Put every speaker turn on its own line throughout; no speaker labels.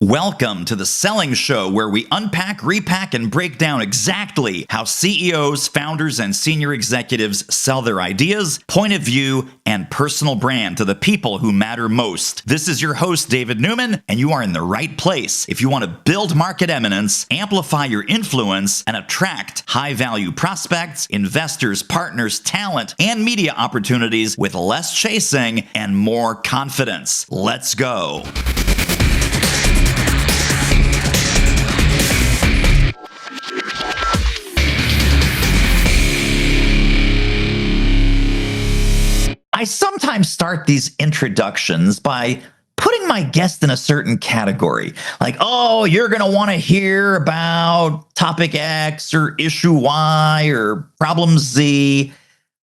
Welcome to the Selling Show, where we unpack, repack, and break down exactly how CEOs, founders, and senior executives sell their ideas, point of view, and personal brand to the people who matter most. This is your host, David Newman, and you are in the right place if you want to build market eminence, amplify your influence, and attract high-value prospects, investors, partners, talent, and media opportunities with less chasing and more confidence. Let's go. I sometimes start these introductions by putting my guest in a certain category. Like, oh, you're going to want to hear about topic X or issue Y or problem Z.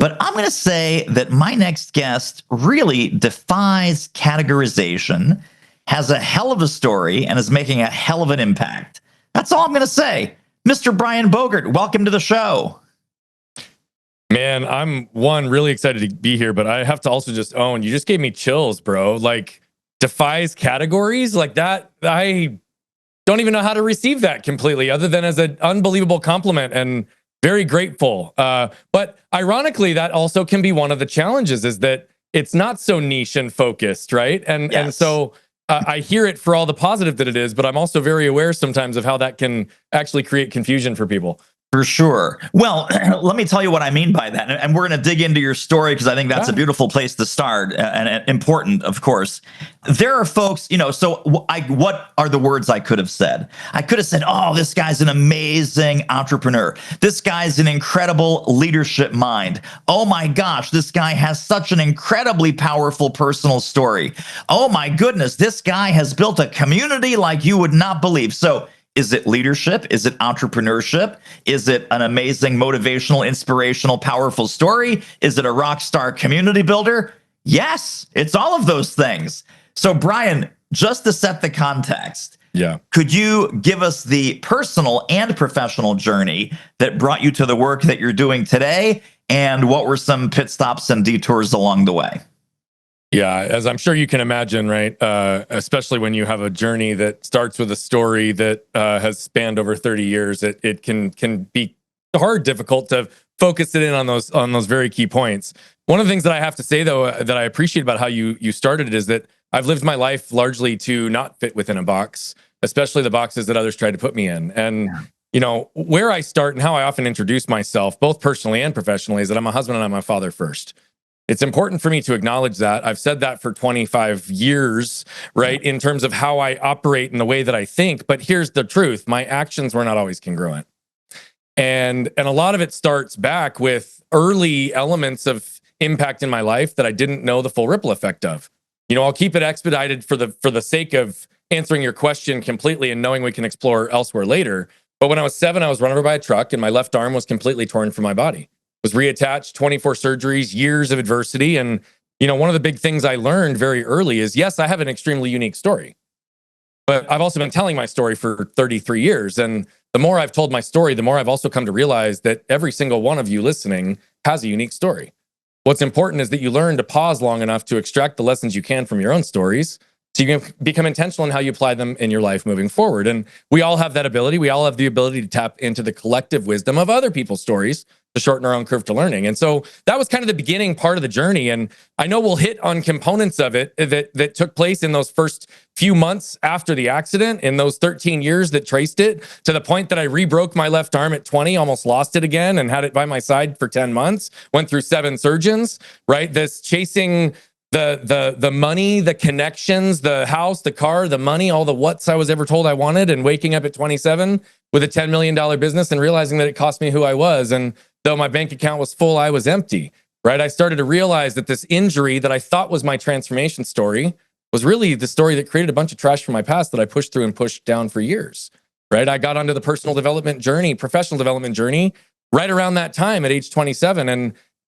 But I'm going to say that my next guest really defies categorization, has a hell of a story, and is making a hell of an impact. That's all I'm going to say. Mr. Brian Bogert, welcome to the show.
Man, I'm really excited to be here, but I have to also just own, you just gave me chills, bro. Like, defies categories like that. I don't even know how to receive that completely, other than as an unbelievable compliment and very grateful. But ironically, that also can be one of the challenges, is that it's not so niche and focused, right? And so I hear it for all the positive that it is, but I'm also very aware sometimes of how that can actually create confusion for people.
For sure. Well, let me tell you what I mean by that. And we're going to dig into your story, because I think that's a beautiful place to start, and important, of course. There are folks, so what are the words I could have said? I could have said, oh, this guy's an amazing entrepreneur. This guy's an incredible leadership mind. Oh my gosh, this guy has such an incredibly powerful personal story. Oh my goodness, this guy has built a community like you would not believe. So is it leadership? Is it entrepreneurship? Is it an amazing, motivational, inspirational, powerful story? Is it a rock star community builder? Yes, it's all of those things. So Brian, just to set the context, could you give us the personal and professional journey that brought you to the work that you're doing today? And what were some pit stops and detours along the way?
Yeah, as I'm sure you can imagine, right? Especially when you have a journey that starts with a story that has spanned over 30 years, it can be difficult to focus it in on those very key points. One of the things that I have to say, though, that I appreciate about how you started it, is that I've lived my life largely to not fit within a box, especially the boxes that others tried to put me in. And where I start and how I often introduce myself, both personally and professionally, is that I'm a husband and I'm a father first. It's important for me to acknowledge that. I've said that for 25 years, right, in terms of how I operate and the way that I think. But here's the truth. My actions were not always congruent. And a lot of it starts back with early elements of impact in my life that I didn't know the full ripple effect of. I'll keep it expedited for the sake of answering your question completely and knowing we can explore elsewhere later. But when I was 7, I was run over by a truck and my left arm was completely torn from my body. Was reattached, 24 surgeries, years of adversity. And, one of the big things I learned very early is, yes, I have an extremely unique story, but I've also been telling my story for 33 years. And the more I've told my story, the more I've also come to realize that every single one of you listening has a unique story. What's important is that you learn to pause long enough to extract the lessons you can from your own stories, so you can become intentional in how you apply them in your life moving forward. And we all have that ability. We all have the ability to tap into the collective wisdom of other people's stories to shorten our own curve to learning. And so that was kind of the beginning part of the journey. And I know we'll hit on components of it that took place in those first few months after the accident, in those 13 years that traced it to the point that I rebroke my left arm at 20, almost lost it again, and had it by my side for 10 months, went through 7 surgeons, right? This chasing the money, the connections, the house, the car, the money, all the whats I was ever told I wanted, and waking up at 27 with a $10 million business and realizing that it cost me who I was. And though my bank account was full, I was empty, right? I started to realize that this injury that I thought was my transformation story was really the story that created a bunch of trash from my past that I pushed through and pushed down for years, right? I got onto the personal development journey, professional development journey, right around that time at age 27.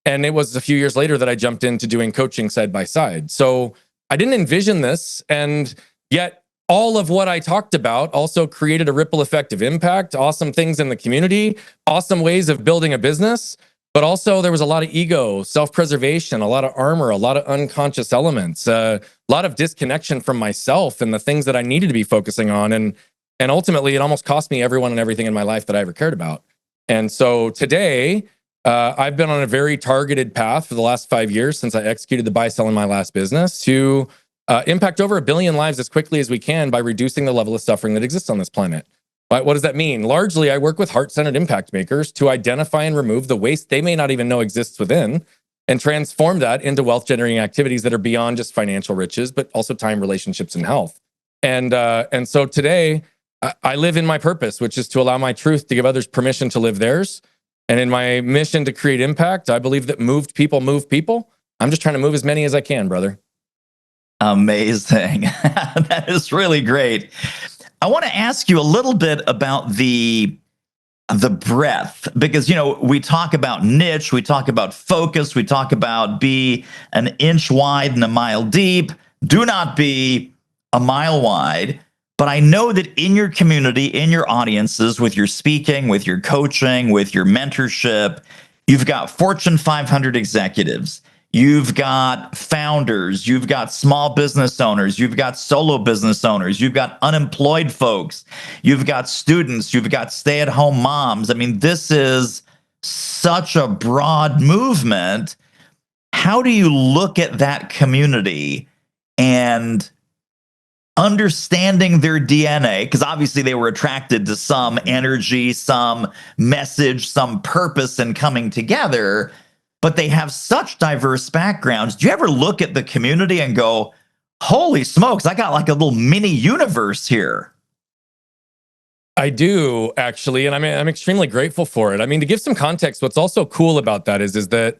And it was a few years later that I jumped into doing coaching side by side. So I didn't envision this, and yet all of what I talked about also created a ripple effect of impact, awesome things in the community, awesome ways of building a business. But also there was a lot of ego, self-preservation, a lot of armor, a lot of unconscious elements, a lot of disconnection from myself and the things that I needed to be focusing on. And ultimately, it almost cost me everyone and everything in my life that I ever cared about. And so today, I've been on a very targeted path for the last 5 years since I executed the buy, sell in my last business to impact over 1 billion lives as quickly as we can by reducing the level of suffering that exists on this planet. But what does that mean? Largely, I work with heart-centered impact makers to identify and remove the waste they may not even know exists within and transform that into wealth-generating activities that are beyond just financial riches, but also time, relationships, and health. And so today, I live in my purpose, which is to allow my truth to give others permission to live theirs. And in my mission to create impact, I believe that moved people move people. I'm just trying to move as many as I can, brother.
Amazing. That is really great. I want to ask you a little bit about the breadth, because we talk about niche, we talk about focus, we talk about be an inch wide and a mile deep. Do not be a mile wide. But I know that in your community, in your audiences, with your speaking, with your coaching, with your mentorship, you've got Fortune 500 executives. You've got founders, you've got small business owners, you've got solo business owners, you've got unemployed folks, you've got students, you've got stay-at-home moms. I mean, this is such a broad movement. How do you look at that community and understanding their DNA? Because obviously they were attracted to some energy, some message, some purpose in coming together, but they have such diverse backgrounds. Do you ever look at the community and go, holy smokes, I got like a little mini universe here?
I do, actually, and I'm extremely grateful for it. I mean, to give some context, what's also cool about that is that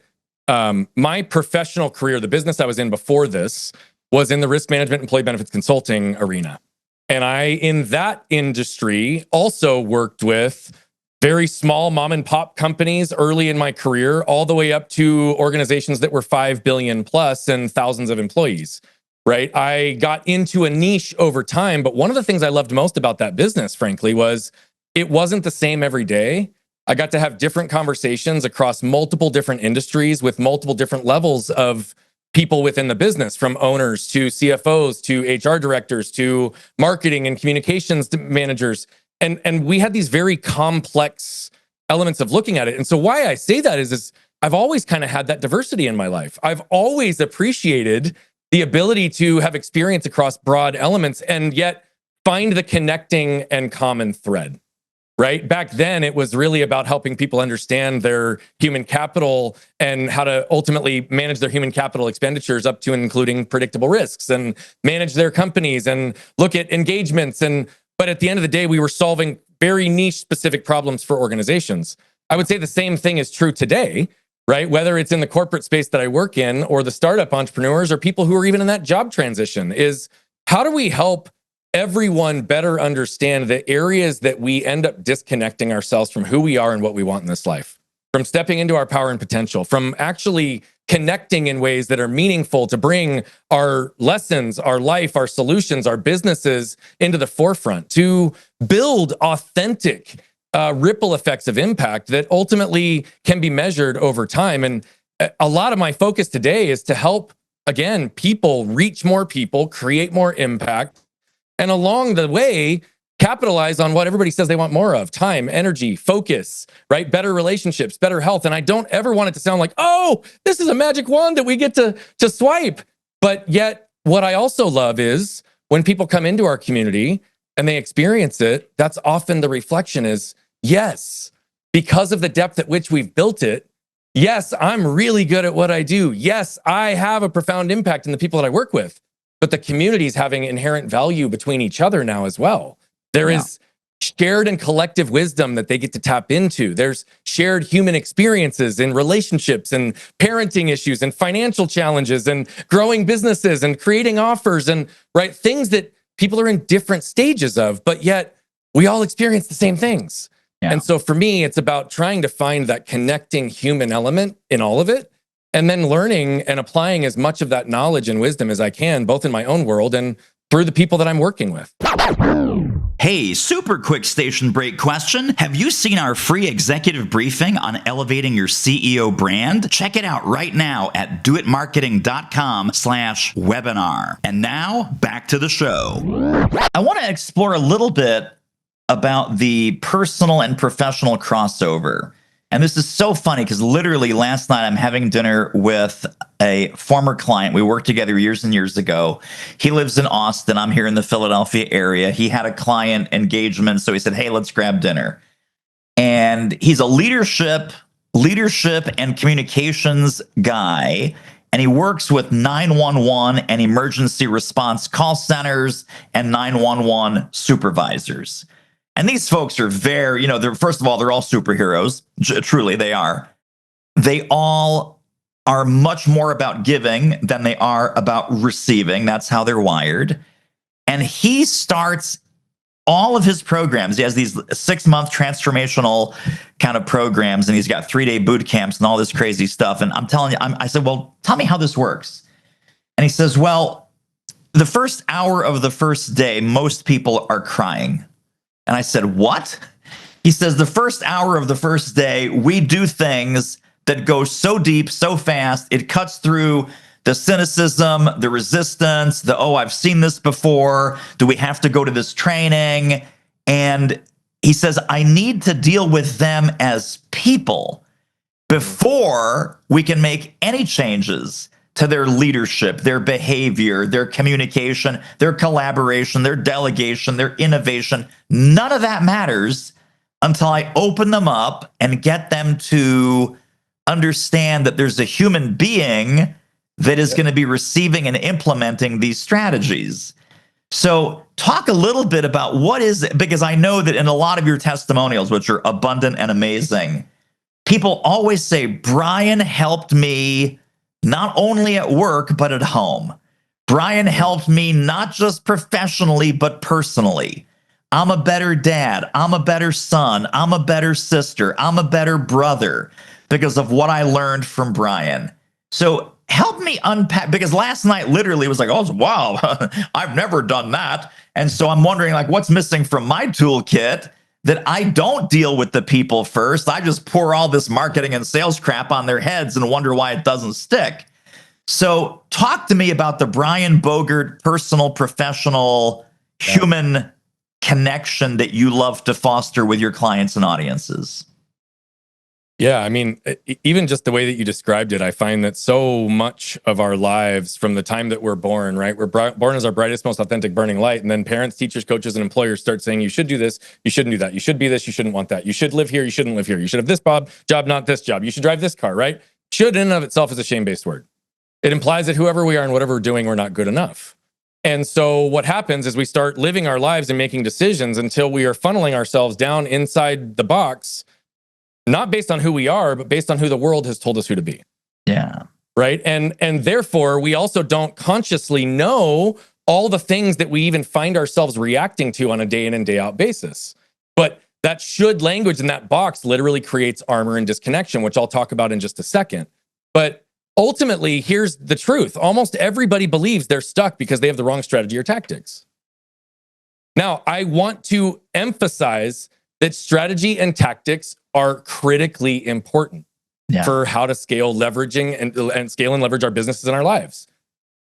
my professional career, the business I was in before this, was in the risk management, employee benefits consulting arena. And I, in that industry, also worked with very small mom and pop companies early in my career, all the way up to organizations that were 5 billion plus and thousands of employees, right? I got into a niche over time, but one of the things I loved most about that business, frankly, was it wasn't the same every day. I got to have different conversations across multiple different industries with multiple different levels of people within the business, from owners to CFOs to HR directors to marketing and communications managers. And we had these very complex elements of looking at it. And so why I say that is I've always kind of had that diversity in my life. I've always appreciated the ability to have experience across broad elements and yet find the connecting and common thread. Right? Back then, it was really about helping people understand their human capital and how to ultimately manage their human capital expenditures up to and including predictable risks and manage their companies and look at engagements. But at the end of the day, we were solving very niche specific problems for organizations. I would say the same thing is true today, right? Whether it's in the corporate space that I work in or the startup entrepreneurs or people who are even in that job transition, is how do we help everyone better understand the areas that we end up disconnecting ourselves from who we are and what we want in this life, from stepping into our power and potential, from actually connecting in ways that are meaningful to bring our lessons, our life, our solutions, our businesses into the forefront, to build authentic ripple effects of impact that ultimately can be measured over time. And a lot of my focus today is to help, again, people reach more people, create more impact, and along the way, capitalize on what everybody says they want more of: time, energy, focus, right? Better relationships, better health. And I don't ever want it to sound like, oh, this is a magic wand that we get to swipe. But yet, what I also love is when people come into our community and they experience it, that's often the reflection is, yes, because of the depth at which we've built it, yes, I'm really good at what I do. Yes, I have a profound impact in the people that I work with. But the community is having inherent value between each other now as well. There is shared and collective wisdom that they get to tap into. There's shared human experiences in relationships and parenting issues and financial challenges and growing businesses and creating offers and right things that people are in different stages of, but yet we all experience the same things. Yeah. And so for me, it's about trying to find that connecting human element in all of it, and then learning and applying as much of that knowledge and wisdom as I can, both in my own world and through the people that I'm working with.
Hey, super quick station break question. Have you seen our free executive briefing on elevating your CEO brand? Check it out right now at doitmarketing.com/webinar. And now back to the show. I want to explore a little bit about the personal and professional crossover. And this is so funny because literally last night I'm having dinner with a former client. We worked together years and years ago. He lives in Austin. I'm here in the Philadelphia area. He had a client engagement, so he said, "Hey, let's grab dinner." And he's a leadership and communications guy, and he works with 911 and emergency response call centers and 911 supervisors. And these folks are very, they're, first of all, they're all superheroes. Truly, they are. They all are much more about giving than they are about receiving. That's how they're wired. And he starts all of his programs. He has these 6-month transformational kind of programs, and he's got 3-day boot camps and all this crazy stuff. And I'm telling you, I said, well, tell me how this works. And he says, well, the first hour of the first day, most people are crying. And I said, what? He says, the first hour of the first day, we do things that go so deep, so fast, it cuts through the cynicism, the resistance, the, oh, I've seen this before. Do we have to go to this training? And he says, I need to deal with them as people before we can make any changes to their leadership, their behavior, their communication, their collaboration, their delegation, their innovation. None of that matters until I open them up and get them to understand that there's a human being that is going to be receiving and implementing these strategies. So talk a little bit about what is it, because I know that in a lot of your testimonials, which are abundant and amazing, people always say, Brian helped me not only at work, but at home. Brian helped me not just professionally, but personally. I'm a better dad. I'm a better son. I'm a better sister. I'm a better brother because of what I learned from Brian. So help me unpack, because last night literally was like, oh, wow, I've never done that. And so I'm wondering, like, what's missing from my toolkit that I don't deal with the people first. I just pour all this marketing and sales crap on their heads and wonder why it doesn't stick. So talk to me about the Brian Bogert personal, professional, human connection that you love to foster with your clients and audiences.
Yeah, I mean, even just the way that you described it, I find that so much of our lives from the time that we're born, right? We're born as our brightest, most authentic, burning light. And then parents, teachers, coaches, and employers start saying, you should do this, you shouldn't do that. You should be this, you shouldn't want that. You should live here, you shouldn't live here. You should have this job, not this job. You should drive this car, right? Should in and of itself is a shame-based word. It implies that whoever we are and whatever we're doing, we're not good enough. And so what happens is we start living our lives and making decisions until we are funneling ourselves down inside the box, not based on who we are, but based on who the world has told us who to be.
Yeah.
Right. And therefore, we also don't consciously know all the things that we even find ourselves reacting to on a day in and day out basis. But that should language in that box literally creates armor and disconnection, which I'll talk about in just a second. But ultimately, here's the truth. Almost everybody believes they're stuck because they have the wrong strategy or tactics. Now, I want to emphasize that strategy and tactics are critically important for how to scale leveraging and scale and leverage our businesses and our lives.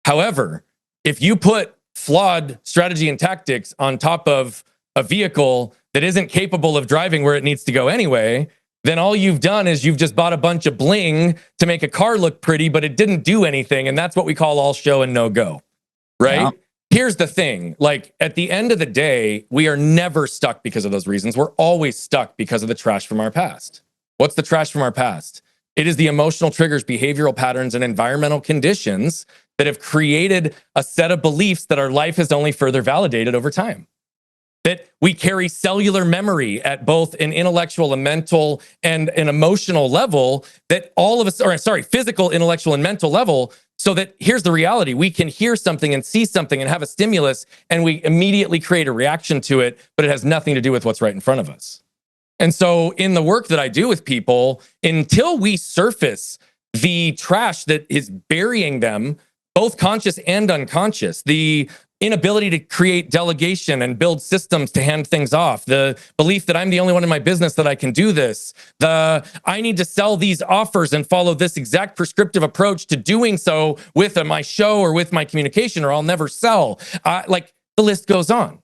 However, if you put flawed strategy and tactics on top of a vehicle that isn't capable of driving where it needs to go anyway, then all you've done is you've just bought a bunch of bling to make a car look pretty, but it didn't do anything. And that's what we call all show and no go, right? Yeah. Here's the thing, like at the end of the day, we are never stuck because of those reasons. We're always stuck because of the trash from our past. What's the trash from our past? It is the emotional triggers, behavioral patterns, and environmental conditions that have created a set of beliefs that our life has only further validated over time. That we carry cellular memory at both an intellectual, a mental, and an emotional level that all of us, physical, intellectual, and mental level. So that here's the reality. We can hear something and see something and have a stimulus, and we immediately create a reaction to it, but it has nothing to do with what's right in front of us. And so in the work that I do with people, until we surface the trash that is burying them, both conscious and unconscious, the inability to create delegation and build systems to hand things off, the belief that I'm the only one in my business that I can do this, I need to sell these offers and follow this exact prescriptive approach to doing so with my show or with my communication, or I'll never sell. Like the list goes on,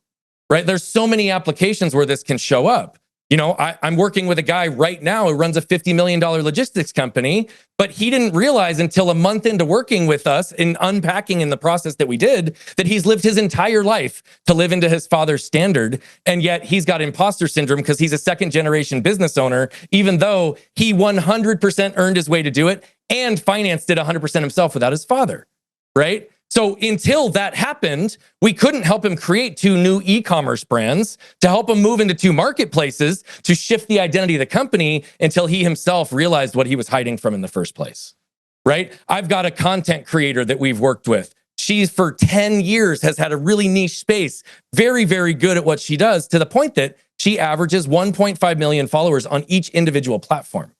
right? There's so many applications where this can show up. You know, I'm working with a guy right now who runs a $50 million logistics company, but he didn't realize until a month into working with us in unpacking in the process that we did, that he's lived his entire life to live into his father's standard. And yet he's got imposter syndrome because he's a second generation business owner, even though he 100% earned his way to do it and financed it 100% himself without his father, right? So until that happened, we couldn't help him create 2 new e-commerce brands, to help him move into 2 marketplaces, to shift the identity of the company until he himself realized what he was hiding from in the first place, right? I've got a content creator that we've worked with. She's for 10 years has had a really niche space, very, very good at what she does, to the point that she averages 1.5 million followers on each individual platform.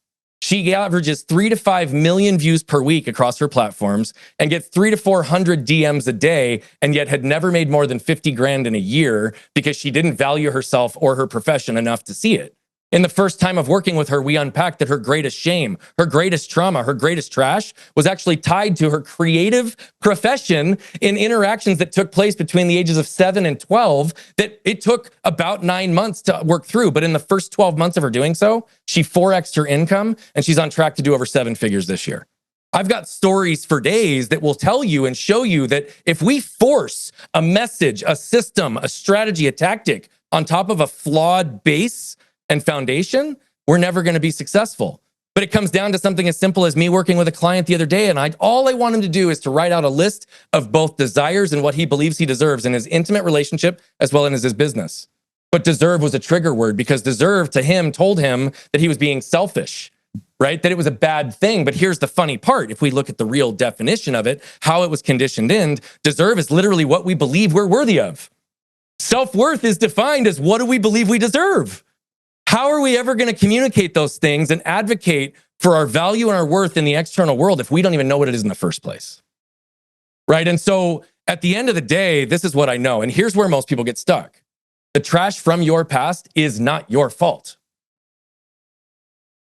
She averages 3 to 5 million views per week across her platforms and gets 300 to 400 DMs a day, and yet had never made more than 50 grand in a year because she didn't value herself or her profession enough to see it. In the first time of working with her, we unpacked that her greatest shame, her greatest trauma, her greatest trash was actually tied to her creative profession in interactions that took place between the ages of 7 and 12 that it took about 9 months to work through. But in the first 12 months of her doing so, she 4x'd her income, and she's on track to do over 7 figures this year. I've got stories for days that will tell you and show you that if we force a message, a system, a strategy, a tactic on top of a flawed base and foundation, we're never going to be successful. But it comes down to something as simple as me working with a client the other day, and all I want him to do is to write out a list of both desires and what he believes he deserves in his intimate relationship as well as his business. But deserve was a trigger word, because deserve to him told him that he was being selfish, right? That it was a bad thing. But here's the funny part. If we look at the real definition of it, how it was conditioned in, deserve is literally what we believe we're worthy of. Self-worth is defined as what do we believe we deserve? How are we ever going to communicate those things and advocate for our value and our worth in the external world if we don't even know what it is in the first place? Right? And so at the end of the day, this is what I know. And here's where most people get stuck. The trash from your past is not your fault.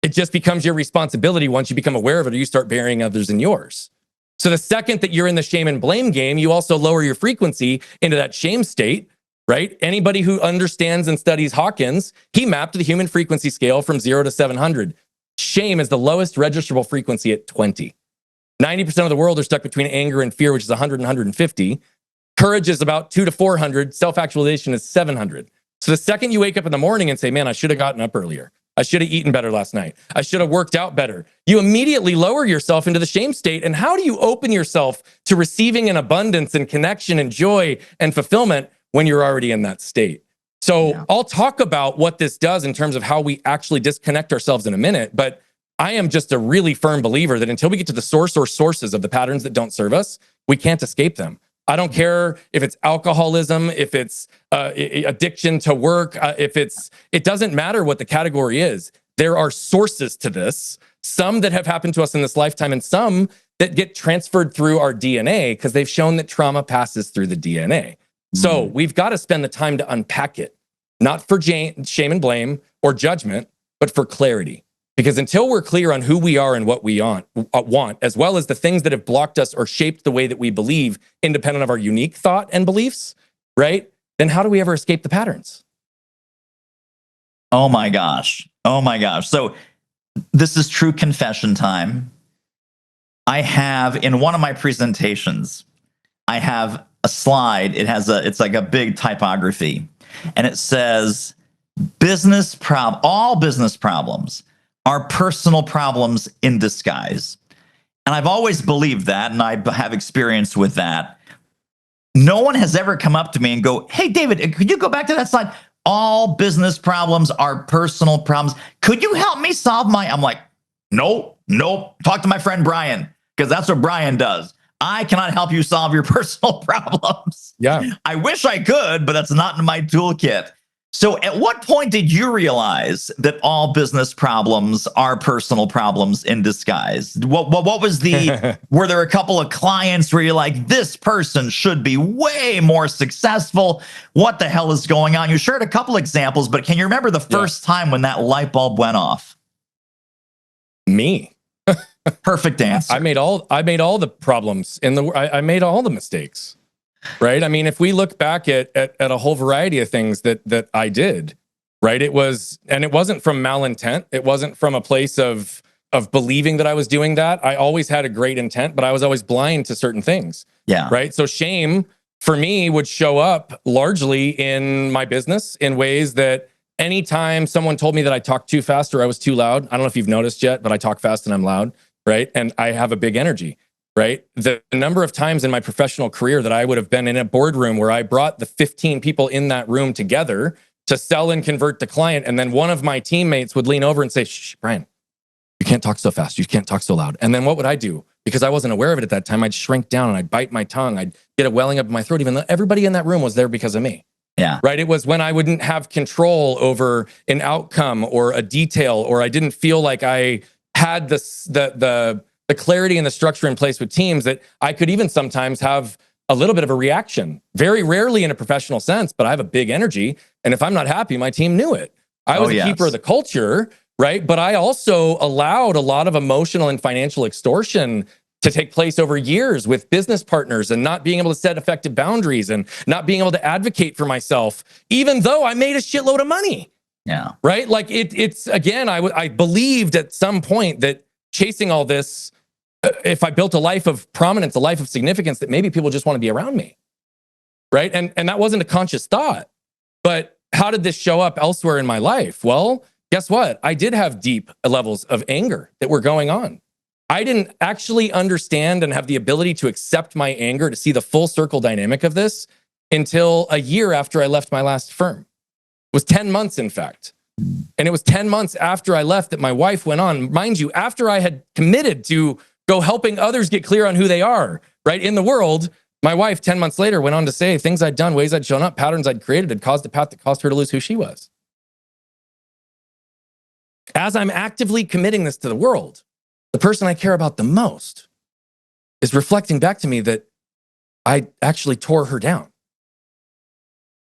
It just becomes your responsibility once you become aware of it or you start burying others in yours. So the second that you're in the shame and blame game, you also lower your frequency into that shame state. Right? Anybody who understands and studies Hawkins, he mapped the human frequency scale from 0 to 700. Shame is the lowest registrable frequency at 20. 90% of the world are stuck between anger and fear, which is 100 and 150. Courage is about 200 to 400. Self-actualization is 700. So the second you wake up in the morning and say, man, I should have gotten up earlier. I should have eaten better last night. I should have worked out better. You immediately lower yourself into the shame state. And how do you open yourself to receiving an abundance and connection and joy and fulfillment when you're already in that state? So I'll talk about what this does in terms of how we actually disconnect ourselves in a minute. But I am just a really firm believer that until we get to the source or sources of the patterns that don't serve us, we can't escape them. I don't care if it's alcoholism, if it's addiction to work, it doesn't matter what the category is. There are sources to this, some that have happened to us in this lifetime and some that get transferred through our DNA because they've shown that trauma passes through the DNA. So we've got to spend the time to unpack it, not for shame and blame or judgment, but for clarity. Because until we're clear on who we are and what we want, as well as the things that have blocked us or shaped the way that we believe, independent of our unique thought and beliefs, right? Then how do we ever escape the patterns?
Oh my gosh. Oh my gosh. So this is true confession time. I have, in one of my presentations, I have a slide. It's like a big typography, and it says, all business problems are personal problems in disguise. And I've always believed that, and I have experience with that. No one has ever come up to me and go, hey, David, could you go back to that slide? All business problems are personal problems. Could you help me solve I'm like, nope. Talk to my friend Brian, because that's what Brian does. I cannot help you solve your personal problems.
Yeah.
I wish I could, but that's not in my toolkit. So at what point did you realize that all business problems are personal problems in disguise? What was the, were there a couple of clients where you're like, this person should be way more successful? What the hell is going on? You shared a couple examples, but can you remember the first time when that light bulb went off?
Me.
Perfect answer.
I made all the problems in the, I made all the mistakes. Right. I mean, if we look back at a whole variety of things that I did, right, it wasn't from malintent. It wasn't from a place of believing that I was doing that. I always had a great intent, but I was always blind to certain things.
Yeah.
Right. So shame for me would show up largely in my business in ways that anytime someone told me that I talked too fast or I was too loud, I don't know if you've noticed yet, but I talk fast and I'm loud. Right. And I have a big energy. Right. The number of times in my professional career that I would have been in a boardroom where I brought the 15 people in that room together to sell and convert the client. And then one of my teammates would lean over and say, shh, Brian, you can't talk so fast. You can't talk so loud. And then what would I do? Because I wasn't aware of it at that time, I'd shrink down and I'd bite my tongue. I'd get a welling up in my throat, even though everybody in that room was there because of me.
Yeah.
Right. It was when I wouldn't have control over an outcome or a detail, or I didn't feel like I had the clarity and the structure in place with teams that I could even sometimes have a little bit of a reaction. Very rarely in a professional sense, but I have a big energy. And if I'm not happy, my team knew it. I was a keeper of the culture, right? But I also allowed a lot of emotional and financial extortion to take place over years with business partners and not being able to set effective boundaries and not being able to advocate for myself, even though I made a shitload of money.
Yeah.
Right? Like it's again, I believed at some point that chasing all this, if I built a life of prominence, a life of significance, that maybe people just want to be around me. Right. And that wasn't a conscious thought. But how did this show up elsewhere in my life? Well, guess what? I did have deep levels of anger that were going on. I didn't actually understand and have the ability to accept my anger, to see the full circle dynamic of this until a year after I left my last firm. It was 10 months, in fact. And it was 10 months after I left that my wife went on, mind you, after I had committed to go helping others get clear on who they are, right, in the world. My wife, 10 months later, went on to say things I'd done, ways I'd shown up, patterns I'd created had caused a path that caused her to lose who she was. As I'm actively committing this to the world, the person I care about the most is reflecting back to me that I actually tore her down.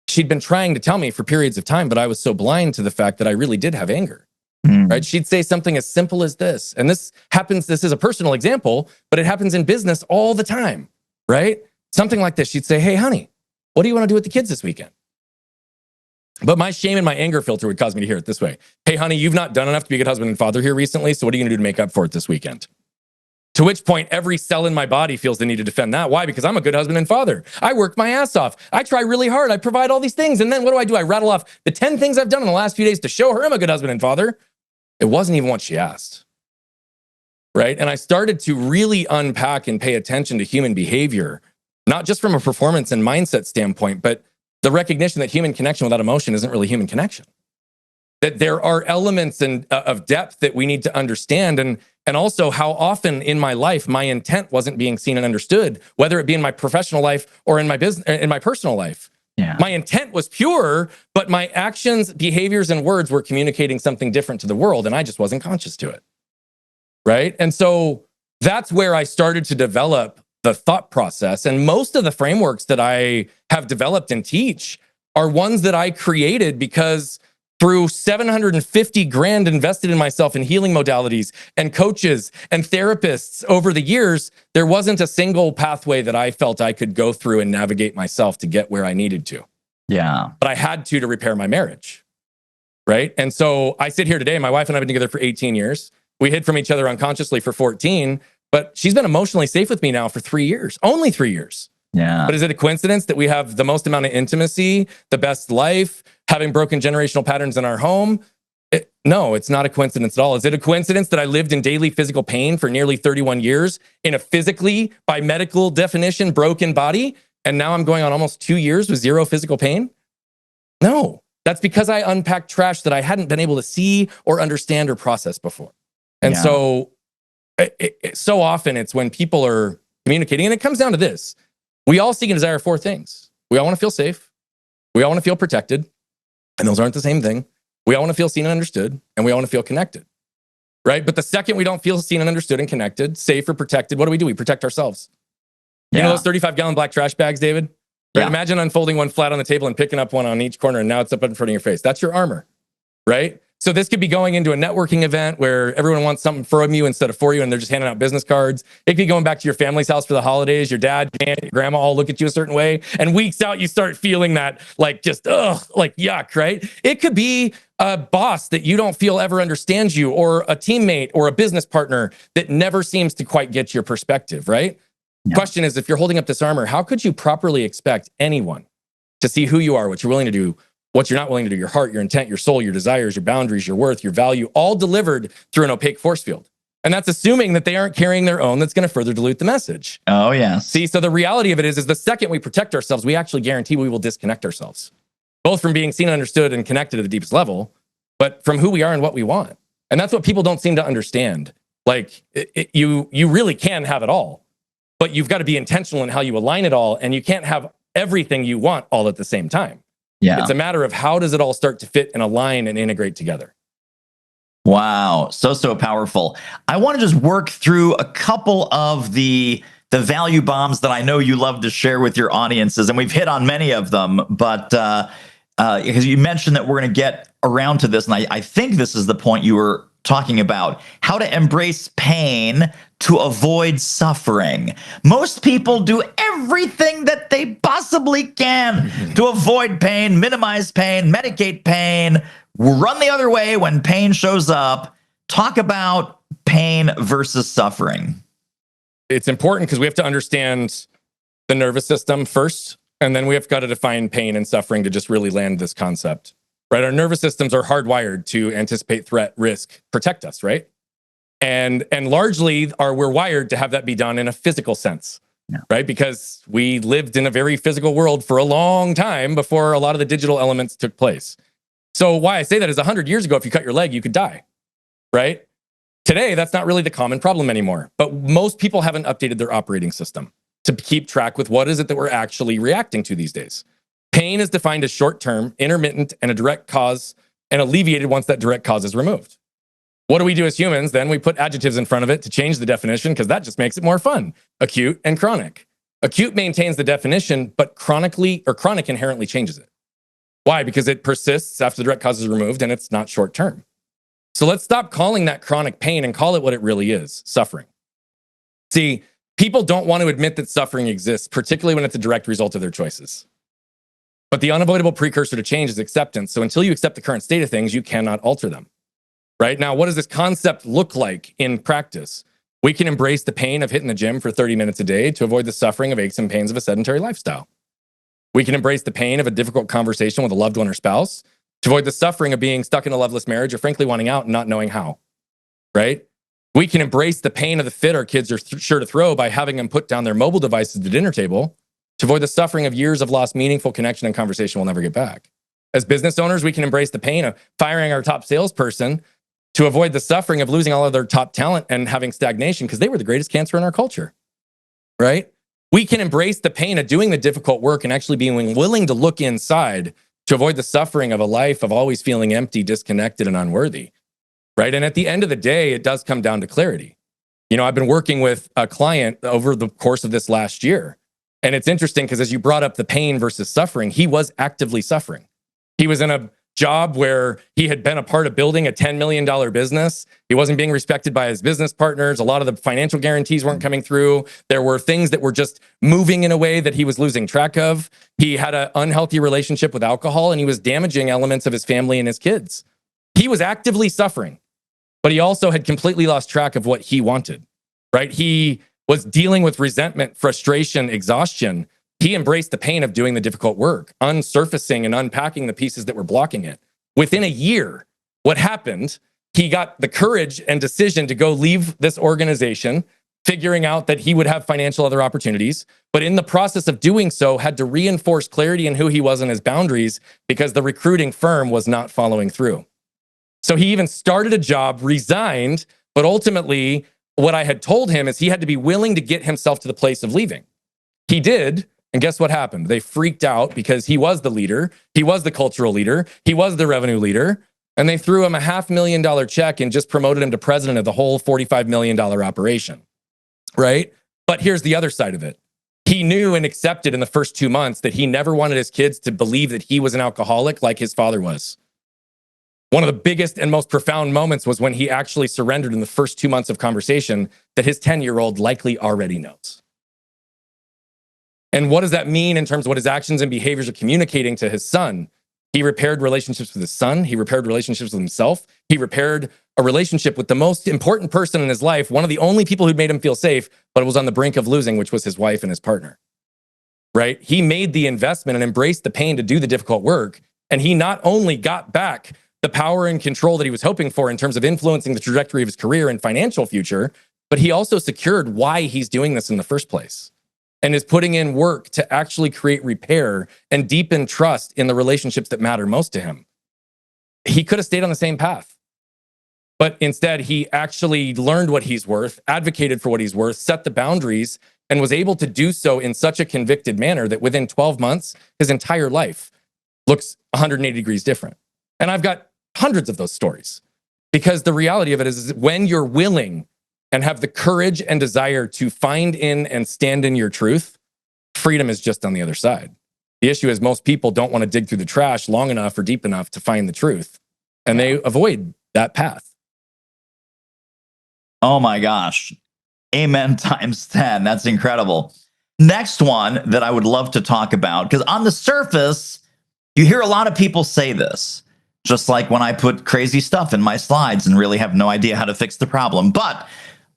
She'd been trying to tell me for periods of time, but I was so blind to the fact that I really did have anger. Right? She'd say something as simple as this. And this is a personal example, but it happens in business all the time, right? Something like this. She'd say, hey, honey, what do you want to do with the kids this weekend? But my shame and my anger filter would cause me to hear it this way. Hey, honey, you've not done enough to be a good husband and father here recently. So what are you going to do to make up for it this weekend? To which point every cell in my body feels the need to defend that. Why? Because I'm a good husband and father. I work my ass off. I try really hard. I provide all these things. And then what do? I rattle off the 10 things I've done in the last few days to show her I'm a good husband and father. It wasn't even what she asked, right? And I started to really unpack and pay attention to human behavior, not just from a performance and mindset standpoint, but the recognition that human connection without emotion isn't really human connection. That there are elements of depth that we need to understand, and also how often in my life my intent wasn't being seen and understood, whether it be in my professional life or in my business, in my personal life. Yeah. My intent was pure, but my actions, behaviors, and words were communicating something different to the world, and I just wasn't conscious to it. Right? And so that's where I started to develop the thought process. And most of the frameworks that I have developed and teach are ones that I created because through 750 grand invested in myself in healing modalities and coaches and therapists over the years, there wasn't a single pathway that I felt I could go through and navigate myself to get where I needed to.
Yeah.
But I had to repair my marriage. Right. And so I sit here today, my wife and I have been together for 18 years. We hid from each other unconsciously for 14, but she's been emotionally safe with me now for 3 years, only 3 years.
Yeah.
But is it a coincidence that we have the most amount of intimacy, the best life, having broken generational patterns in our home? No, it's not a coincidence at all. Is it a coincidence that I lived in daily physical pain for nearly 31 years in a physically, by medical definition, broken body? And now I'm going on almost 2 years with zero physical pain? No, that's because I unpacked trash that I hadn't been able to see or understand or process before. And so often it's when people are communicating, and it comes down to this. We all seek and desire 4 things. We all want to feel safe. We all want to feel protected. And those aren't the same thing. We all want to feel seen and understood, and we all want to feel connected, right? But the second we don't feel seen and understood and connected, safe or protected, what do? We protect ourselves. You know those 35-gallon black trash bags, David? Right? Yeah. Imagine unfolding one flat on the table and picking up one on each corner, and now it's up in front of your face. That's your armor, right? So this could be going into a networking event where everyone wants something from you instead of for you, and they're just handing out business cards. It could be going back to your family's house for the holidays. Your dad, your grandma all look at you a certain way, and weeks out, you start feeling that like just, like yuck, right? It could be a boss that you don't feel ever understands you, or a teammate or a business partner that never seems to quite get your perspective, right? Yeah. Question is, if you're holding up this armor, how could you properly expect anyone to see who you are, what you're willing to do, what you're not willing to do, your heart, your intent, your soul, your desires, your boundaries, your worth, your value, all delivered through an opaque force field? And that's assuming that they aren't carrying their own that's going to further dilute the message.
Oh, yeah.
See, so the reality of it is the second we protect ourselves, we actually guarantee we will disconnect ourselves, both from being seen, understood, and connected at the deepest level, but from who we are and what we want. And that's what people don't seem to understand. Like, you really can have it all, but you've got to be intentional in how you align it all, and you can't have everything you want all at the same time. Yeah. It's a matter of how does it all start to fit and align and integrate together.
Wow. So powerful. I want to just work through a couple of the value bombs that I know you love to share with your audiences. And we've hit on many of them, but because you mentioned that we're going to get around to this. And I think this is the point you were talking about, how to embrace pain to avoid suffering. Most people do everything that they possibly can to avoid pain, minimize pain, medicate pain, run the other way when pain shows up. Talk about pain versus suffering.
It's important because we have to understand the nervous system first, and then we have got to define pain and suffering to just really land this concept, right? Our nervous systems are hardwired to anticipate threat, risk, protect us, right? And largely we're wired to have that be done in a physical sense, right? Because we lived in a very physical world for a long time before a lot of the digital elements took place. So why I say that is 100 years ago, if you cut your leg, you could die, right? Today, that's not really the common problem anymore. But most people haven't updated their operating system to keep track with what is it that we're actually reacting to these days. Pain is defined as short-term, intermittent, and a direct cause, and alleviated once that direct cause is removed. What do we do as humans? Then we put adjectives in front of it to change the definition, because that just makes it more fun. Acute and chronic. Acute maintains the definition, but chronic inherently changes it. Why? Because it persists after the direct cause is removed, and it's not short-term. So let's stop calling that chronic pain and call it what it really is, suffering. See, people don't want to admit that suffering exists, particularly when it's a direct result of their choices. But the unavoidable precursor to change is acceptance. So until you accept the current state of things, you cannot alter them. Right? Now, what does this concept look like in practice? We can embrace the pain of hitting the gym for 30 minutes a day to avoid the suffering of aches and pains of a sedentary lifestyle. We can embrace the pain of a difficult conversation with a loved one or spouse to avoid the suffering of being stuck in a loveless marriage or frankly wanting out and not knowing how. Right? We can embrace the pain of the fit our kids are sure to throw by having them put down their mobile devices at the dinner table to avoid the suffering of years of lost meaningful connection and conversation we'll never get back. As business owners, we can embrace the pain of firing our top salesperson to avoid the suffering of losing all of their top talent and having stagnation because they were the greatest cancer in our culture, right? We can embrace the pain of doing the difficult work and actually being willing to look inside to avoid the suffering of a life of always feeling empty, disconnected, and unworthy, right? And at the end of the day, it does come down to clarity. You know, I've been working with a client over the course of this last year, and it's interesting because as you brought up the pain versus suffering, he was actively suffering. He was in a job where he had been a part of building a $10 million business. He wasn't being respected by his business partners. A lot of the financial guarantees weren't coming through. There were things that were just moving in a way that he was losing track of. He had an unhealthy relationship with alcohol, and he was damaging elements of his family and his kids. He was actively suffering, but he also had completely lost track of what he wanted, right? He was dealing with resentment, frustration, exhaustion. He embraced the pain of doing the difficult work, unsurfacing and unpacking the pieces that were blocking it. Within a year, what happened? He got the courage and decision to go leave this organization, figuring out that he would have financial other opportunities, but in the process of doing so, had to reinforce clarity in who he was and his boundaries because the recruiting firm was not following through. So he even started a job, resigned, but ultimately, what I had told him is he had to be willing to get himself to the place of leaving. He did. And guess what happened? They freaked out because he was the leader. He was the cultural leader. He was the revenue leader. And they threw him a $500,000 check and just promoted him to president of the whole $45 million operation, right? But here's the other side of it. He knew and accepted in the first 2 months that he never wanted his kids to believe that he was an alcoholic like his father was. One of the biggest and most profound moments was when he actually surrendered in the first 2 months of conversation that his 10-year-old likely already knows. And what does that mean in terms of what his actions and behaviors are communicating to his son? He repaired relationships with his son. He repaired relationships with himself. He repaired a relationship with the most important person in his life, one of the only people who'd made him feel safe, but it was on the brink of losing, which was his wife and his partner, right? He made the investment and embraced the pain to do the difficult work. And he not only got back the power and control that he was hoping for in terms of influencing the trajectory of his career and financial future, but he also secured why he's doing this in the first place and is putting in work to actually create repair and deepen trust in the relationships that matter most to him. He could have stayed on the same path, but instead he actually learned what he's worth, advocated for what he's worth, set the boundaries, and was able to do so in such a convicted manner that within 12 months, his entire life looks 180 degrees different. And I've got hundreds of those stories, because the reality of it is when you're willing and have the courage and desire to find in and stand in your truth, freedom is just on the other side. The issue is most people don't want to dig through the trash long enough or deep enough to find the truth, and they avoid that path.
Oh my gosh. Amen times 10. That's incredible. Next one that I would love to talk about, because on the surface, you hear a lot of people say this, just like when I put crazy stuff in my slides and really have no idea how to fix the problem. But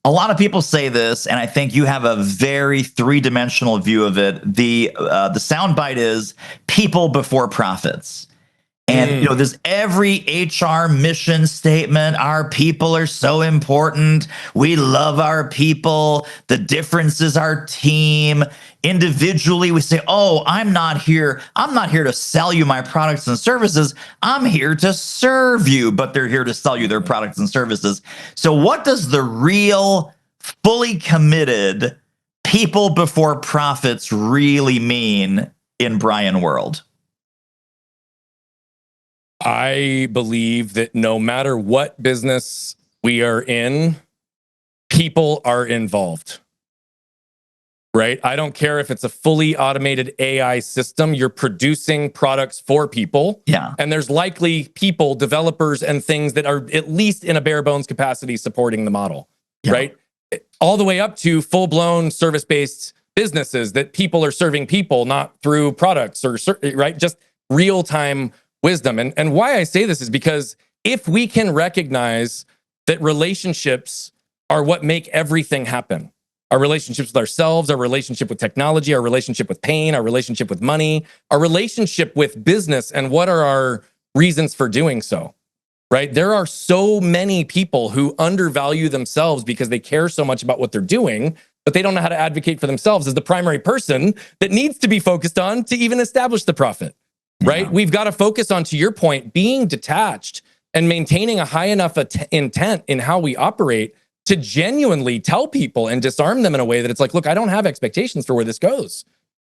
a lot of people say this, and I think you have a very three-dimensional view of it. The soundbite is people before profits. And you know, there's every HR mission statement. Our people are so important. We love our people. The difference is our team. Individually, we say, "Oh, I'm not here to sell you my products and services. I'm here to serve you." But they're here to sell you their products and services. So what does the real, fully committed people before profits really mean in Brian world?
I believe that no matter what business we are in, people are involved, right? I don't care if it's a fully automated AI system, you're producing products for people.
Yeah.
And there's likely people, developers, and things that are at least in a bare bones capacity supporting the model, right? All the way up to full-blown service-based businesses that people are serving people, not through products or, right? Just real-time wisdom. And why I say this is because if we can recognize that relationships are what make everything happen, our relationships with ourselves, our relationship with technology, our relationship with pain, our relationship with money, our relationship with business, and what are our reasons for doing so, right? There are so many people who undervalue themselves because they care so much about what they're doing, but they don't know how to advocate for themselves as the primary person that needs to be focused on to even establish the profit. Right? Yeah. We've got to focus on, to your point, being detached and maintaining a high enough intent in how we operate to genuinely tell people and disarm them in a way that it's like, look, I don't have expectations for where this goes,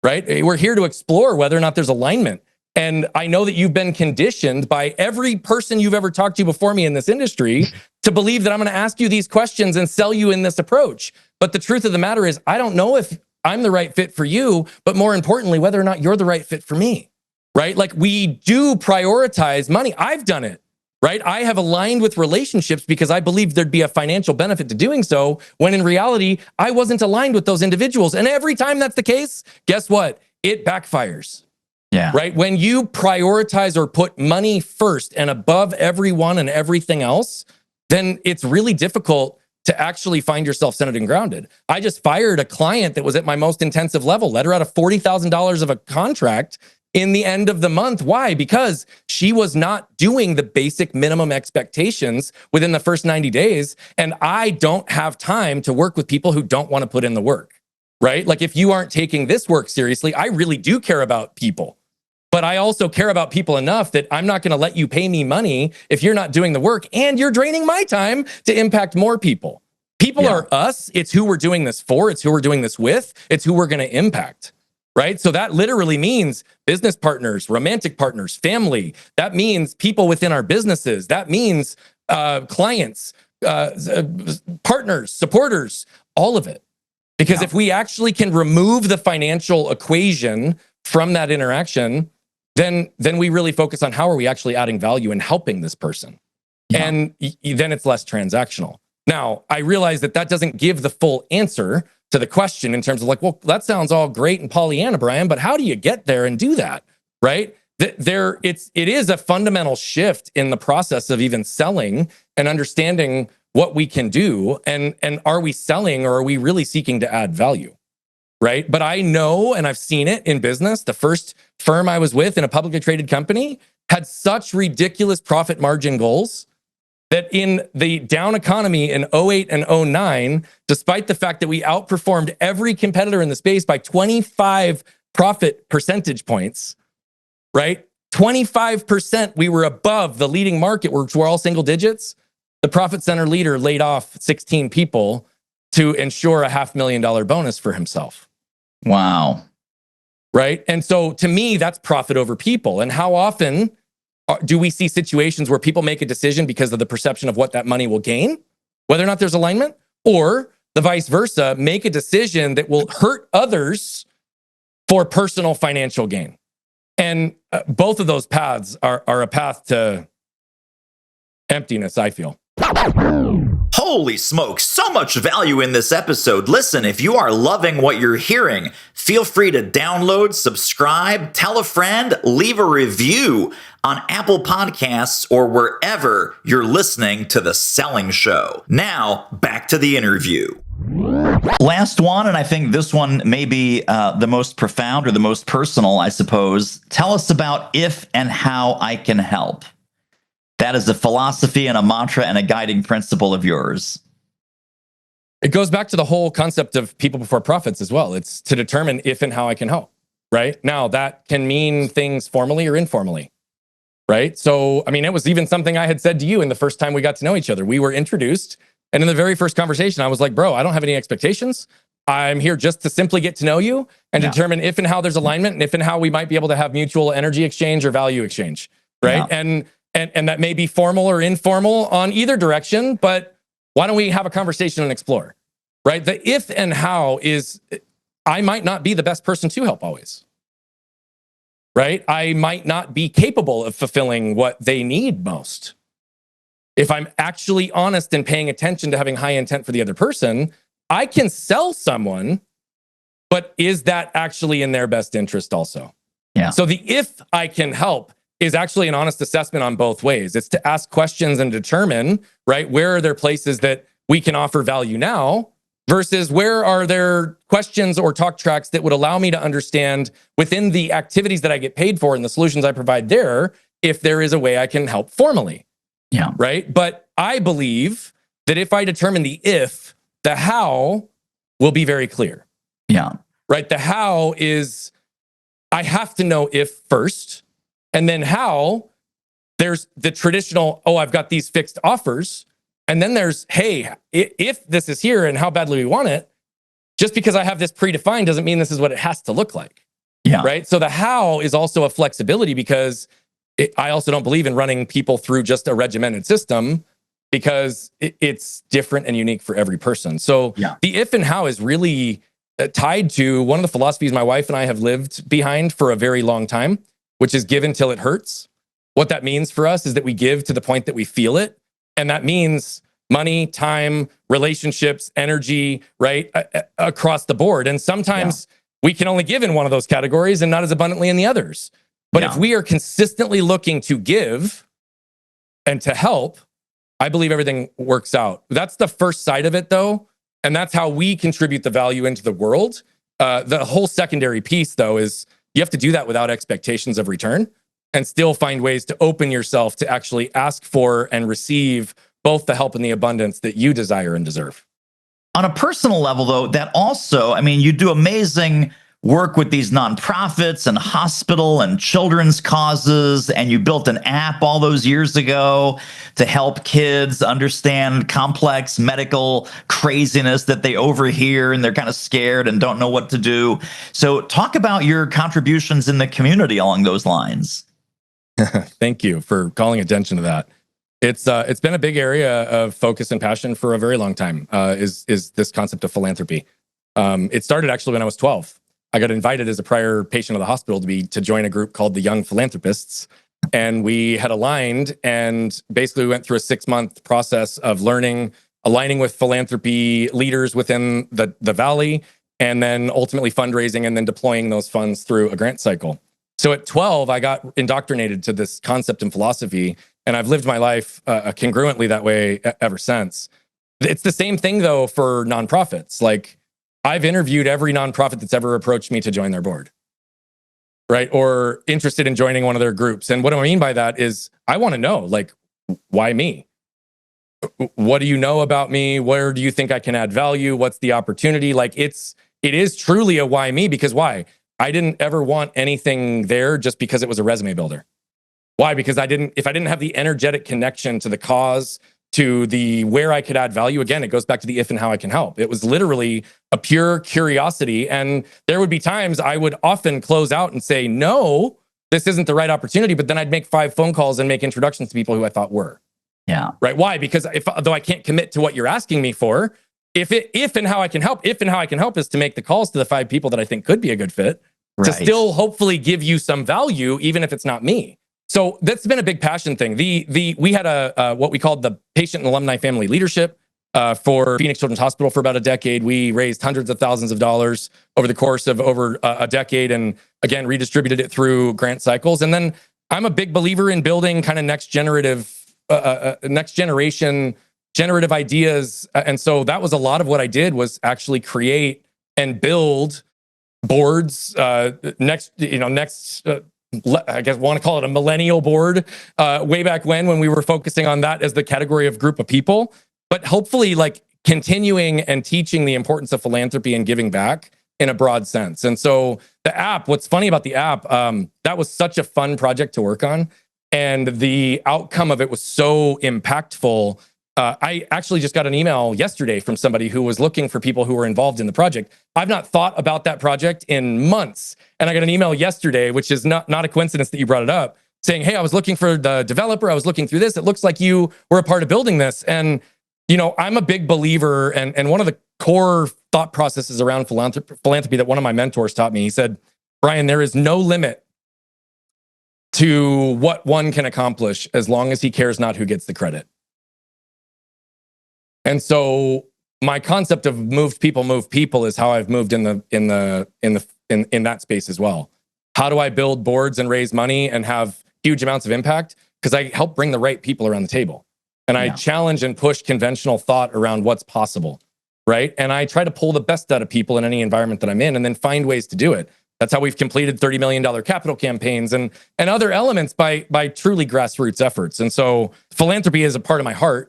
right? We're here to explore whether or not there's alignment. And I know that you've been conditioned by every person you've ever talked to before me in this industry to believe that I'm going to ask you these questions and sell you in this approach. But the truth of the matter is, I don't know if I'm the right fit for you, but more importantly, whether or not you're the right fit for me. Right? Like, we do prioritize money. I've done it, right? I have aligned with relationships because I believed there'd be a financial benefit to doing so, when in reality, I wasn't aligned with those individuals. And every time that's the case, guess what? It backfires.
Yeah.
Right? When you prioritize or put money first and above everyone and everything else, then it's really difficult to actually find yourself centered and grounded. I just fired a client that was at my most intensive level, let her out of $40,000 of a contract in the end of the month. Why? Because she was not doing the basic minimum expectations within the first 90 days. And I don't have time to work with people who don't want to put in the work, right? Like, if you aren't taking this work seriously, I really do care about people, but I also care about people enough that I'm not going to let you pay me money if you're not doing the work and you're draining my time to impact more people. People are us. It's who we're doing this for. It's who we're doing this with. It's who we're going to impact. right? So that literally means business partners, romantic partners, family. That means people within our businesses. That means clients, partners, supporters, all of it. Because if we actually can remove the financial equation from that interaction, then we really focus on how are we actually adding value and helping this person. Yeah. And then it's less transactional. Now, I realize that doesn't give the full answer to the question in terms of like, well, that sounds all great and Pollyanna, Brian, but how do you get there and do that, right? It is a fundamental shift in the process of even selling and understanding what we can do, and are we selling or are we really seeking to add value, right? But I know, and I've seen it in business, the first firm I was with in a publicly traded company had such ridiculous profit margin goals that in the down economy in 08 and 09, despite the fact that we outperformed every competitor in the space by 25 profit percentage points, right? 25%, we were above the leading market, which were all single digits. The profit center leader laid off 16 people to ensure a $500,000 bonus for himself.
Wow.
Right? And so to me, that's profit over people. And how often do we see situations where people make a decision because of the perception of what that money will gain, whether or not there's alignment, or the vice versa, make a decision that will hurt others for personal financial gain? And both of those paths are a path to emptiness, I feel.
Holy smokes, so much value in this episode. Listen, if you are loving what you're hearing, feel free to download, subscribe, tell a friend, leave a review on Apple Podcasts or wherever you're listening to The Selling Show. Now, back to the interview. Last one, and I think this one may be the most profound or the most personal, I suppose. Tell us about if and how I can help. That is a philosophy and a mantra and a guiding principle of yours.
It goes back to the whole concept of people before profits as well. It's to determine if and how I can help, right? Now, that can mean things formally or informally, right? So, I mean, it was even something I had said to you in the first time we got to know each other. We were introduced, and in the very first conversation, I was like, bro, I don't have any expectations. I'm here just to simply get to know you and determine if and how there's alignment and if and how we might be able to have mutual energy exchange or value exchange, right?
Yeah.
And that may be formal or informal on either direction, but why don't we have a conversation and explore, right? The if and how is, I might not be the best person to help always, right? I might not be capable of fulfilling what they need most. If I'm actually honest and paying attention to having high intent for the other person, I can sell someone, but is that actually in their best interest also?
Yeah.
So the if I can help is actually an honest assessment on both ways. It's to ask questions and determine, right, where are there places that we can offer value now versus where are there questions or talk tracks that would allow me to understand within the activities that I get paid for and the solutions I provide there, if there is a way I can help formally.
Yeah.
Right. But I believe that if I determine the if, the how will be very clear.
Yeah.
Right. The how is I have to know if first. And then how, there's the traditional, oh, I've got these fixed offers. And then there's, hey, if this is here and how badly we want it, just because I have this predefined doesn't mean this is what it has to look like.
Yeah.
Right. So the how is also a flexibility because I also don't believe in running people through just a regimented system because it's different and unique for every person. So the if and how is really tied to one of the philosophies my wife and I have lived behind for a very long time, which is give until it hurts. What that means for us is that we give to the point that we feel it. And that means money, time, relationships, energy, right? Across the board. And sometimes we can only give in one of those categories and not as abundantly in the others. But if we are consistently looking to give and to help, I believe everything works out. That's the first side of it though. And that's how we contribute the value into the world. The whole secondary piece though is you have to do that without expectations of return and still find ways to open yourself to actually ask for and receive both the help and the abundance that you desire and deserve.
On a personal level, though, that also, I mean, you do amazing work with these nonprofits and hospital and children's causes, and you built an app all those years ago to help kids understand complex medical craziness that they overhear and they're kind of scared and don't know what to do. So talk about your contributions in the community along those lines.
Thank you for calling attention to that. It's been a big area of focus and passion for a very long time, is this concept of philanthropy. It started actually when I was 12. I got invited as a prior patient of the hospital to join a group called the Young Philanthropists. And we had aligned, and basically we went through a 6-month process of learning, aligning with philanthropy leaders within the Valley, and then ultimately fundraising and then deploying those funds through a grant cycle. So at 12, I got indoctrinated to this concept and philosophy, and I've lived my life congruently that way ever since. It's the same thing, though, for nonprofits. Like, I've interviewed every nonprofit that's ever approached me to join their board, right? Or interested in joining one of their groups. And what I mean by that is I want to know, like, why me? What do you know about me? Where do you think I can add value? What's the opportunity? Like, it is truly a why me, because why? I didn't ever want anything there just because it was a resume builder. Why? Because if I didn't have the energetic connection to the cause, to the where I could add value, again, it goes back to the if and how I can help. It was literally a pure curiosity. And there would be times I would often close out and say, no, this isn't the right opportunity. But then I'd make 5 phone calls and make introductions to people who I thought were.
Yeah.
Right. Why? Because though I can't commit to what you're asking me for, if and how I can help is to make the calls to the 5 people that I think could be a good fit, right, to still hopefully give you some value, even if it's not me. So that's been a big passion thing. We had a what we called the Patient and Alumni Family Leadership for Phoenix Children's Hospital for about a decade. We raised hundreds of thousands of dollars over the course of over a decade, and again redistributed it through grant cycles. And then I'm a big believer in building kind of next generation generative ideas. And so that was a lot of what I did, was actually create and build boards. I guess want to call it a millennial board, way back when we were focusing on that as the category of group of people, but hopefully like continuing and teaching the importance of philanthropy and giving back in a broad sense. And so the app, what's funny about the app, that was such a fun project to work on. And the outcome of it was so impactful. I actually just got an email yesterday from somebody who was looking for people who were involved in the project. I've not thought about that project in months. And I got an email yesterday, which is not a coincidence that you brought it up, saying, hey, I was looking for the developer. I was looking through this. It looks like you were a part of building this. And, you know, I'm a big believer, and one of the core thought processes around philanthropy that one of my mentors taught me, he said, Brian, there is no limit to what one can accomplish as long as he cares not who gets the credit. And so my concept of move people is how I've moved in that space as well. How do I build boards and raise money and have huge amounts of impact? Because I help bring the right people around the table. And I challenge and push conventional thought around what's possible, right? And I try to pull the best out of people in any environment that I'm in, and then find ways to do it. That's how we've completed $30 million capital campaigns and other elements by truly grassroots efforts. And so philanthropy is a part of my heart.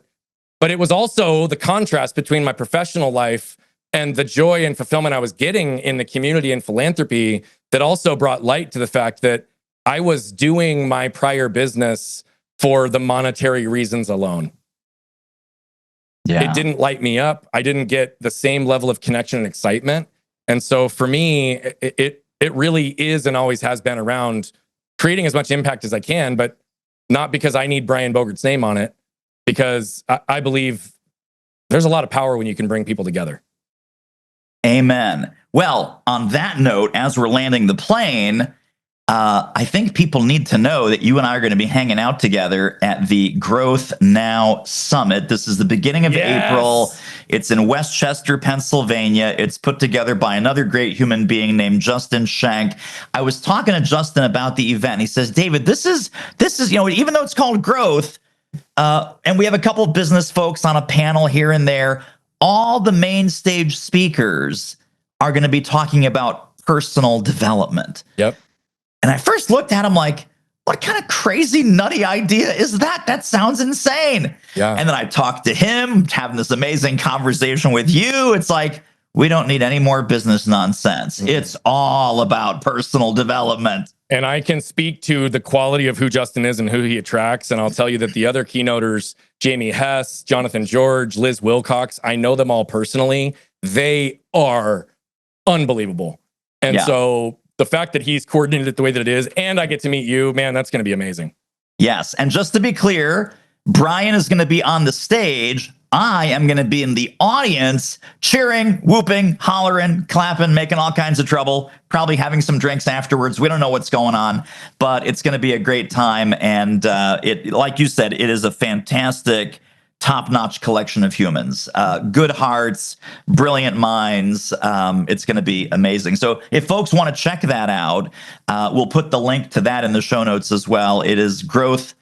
But it was also the contrast between my professional life and the joy and fulfillment I was getting in the community and philanthropy that also brought light to the fact that I was doing my prior business for the monetary reasons alone. Yeah. It didn't light me up. I didn't get the same level of connection and excitement. And so for me, it really is and always has been around creating as much impact as I can, but not because I need Brian Bogert's name on it, because I believe there's a lot of power when you can bring people together.
Amen. Well, on that note, as we're landing the plane, I think people need to know that you and I are going to be hanging out together at the Growth Now Summit. This is the beginning of April. It's in Westchester, Pennsylvania. It's put together by another great human being named Justin Schenk. I was talking to Justin about the event. He says, David, this is, you know, even though it's called Growth, and we have a couple of business folks on a panel here and there, all the main stage speakers are going to be talking about personal development.
Yep.
And I first looked at him like, what kind of crazy, nutty idea is that? That sounds insane.
Yeah.
And then I talked to him, having this amazing conversation with you. It's like, We don't need any more business nonsense. It's all about personal development.
And I can speak to the quality of who Justin is and who he attracts. And I'll tell you that the other keynoters, Jamie Hess, Jonathan George, Liz Wilcox, I know them all personally. They are unbelievable. And so the fact that he's coordinated it the way that it is, and I get to meet you, man, that's going to be amazing.
Yes. And just to be clear, Brian is going to be on the stage. I am going to be in the audience cheering, whooping, hollering, clapping, making all kinds of trouble, probably having some drinks afterwards. We don't know what's going on, but it's going to be a great time. And it, like you said, it is a fantastic, top-notch collection of humans, good hearts, brilliant minds. It's going to be amazing. So if folks want to check that out, we'll put the link to that in the show notes as well. It is Growth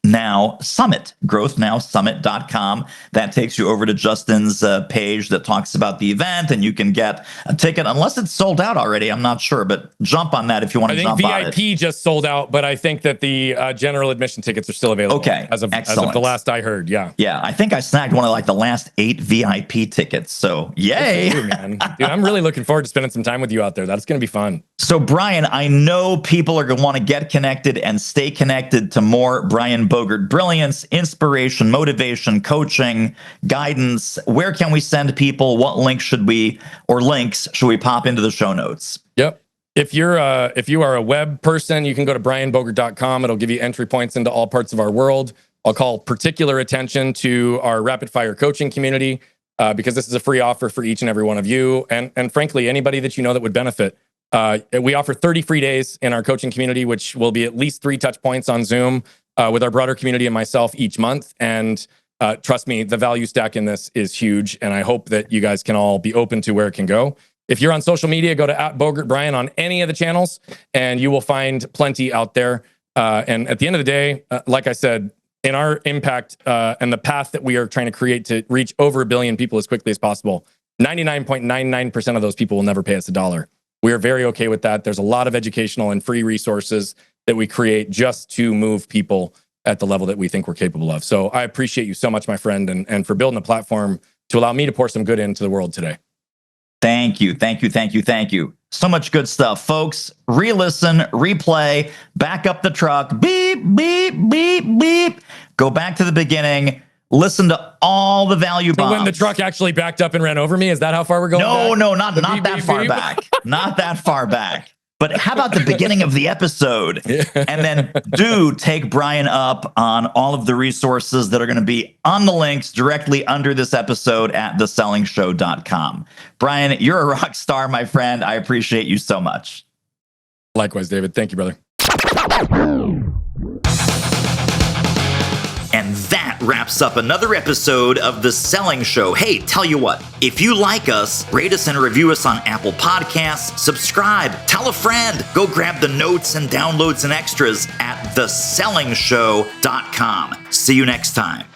Now Summit, growthnowsummit.com. That takes you over to Justin's page that talks about the event, and you can get a ticket unless it's sold out already. I'm not sure, but jump on that if you want to jump on it.
I think VIP just sold out, but I think that the general admission tickets are still available.
Okay,
as of the last I heard. Yeah.
I think I snagged one of like the last 8 VIP tickets. So yay,
you, man. Dude, I'm really looking forward to spending some time with you out there. That's going to be fun.
So Brian, I know people are going to want to get connected and stay connected to more Brian Bogert brilliance, inspiration, motivation, coaching, guidance. Where can we send people? What links should we pop into the show notes?
Yep. If you are a web person, you can go to brianbogert.com. It'll give you entry points into all parts of our world. I'll call particular attention to our rapid fire coaching community because this is a free offer for each and every one of you. And frankly, anybody that you know that would benefit. We offer 30 free days in our coaching community, which will be at least 3 touch points on Zoom with our broader community and myself each month. And trust me, the value stack in this is huge. And I hope that you guys can all be open to where it can go. If you're on social media, go to @BogertBrian on any of the channels, and you will find plenty out there. And at the end of the day, like I said, in our impact and the path that we are trying to create to reach over 1 billion people as quickly as possible, 99.99% of those people will never pay us $1. We are very okay with that. There's a lot of educational and free resources that we create just to move people at the level that we think we're capable of. So I appreciate you so much, my friend, and for building a platform to allow me to pour some good into the world today.
Thank you. Thank you. Thank you. Thank you. So much good stuff, folks. Re-listen, replay, back up the truck, beep, beep, beep, beep. Go back to the beginning. Listen to all the value bombs.
So when the truck actually backed up and ran over me, is that how far we're going?
No, not that far back. Not that far back. But how about the beginning of the episode? And then do take Brian up on all of the resources that are going to be on the links directly under this episode at thesellingshow.com. Brian, you're a rock star, my friend. I appreciate you so much.
Likewise, David. Thank you, brother.
And that wraps up another episode of The Selling Show. Hey, tell you what, if you like us, rate us and review us on Apple Podcasts, subscribe, tell a friend, go grab the notes and downloads and extras at thesellingshow.com. See you next time.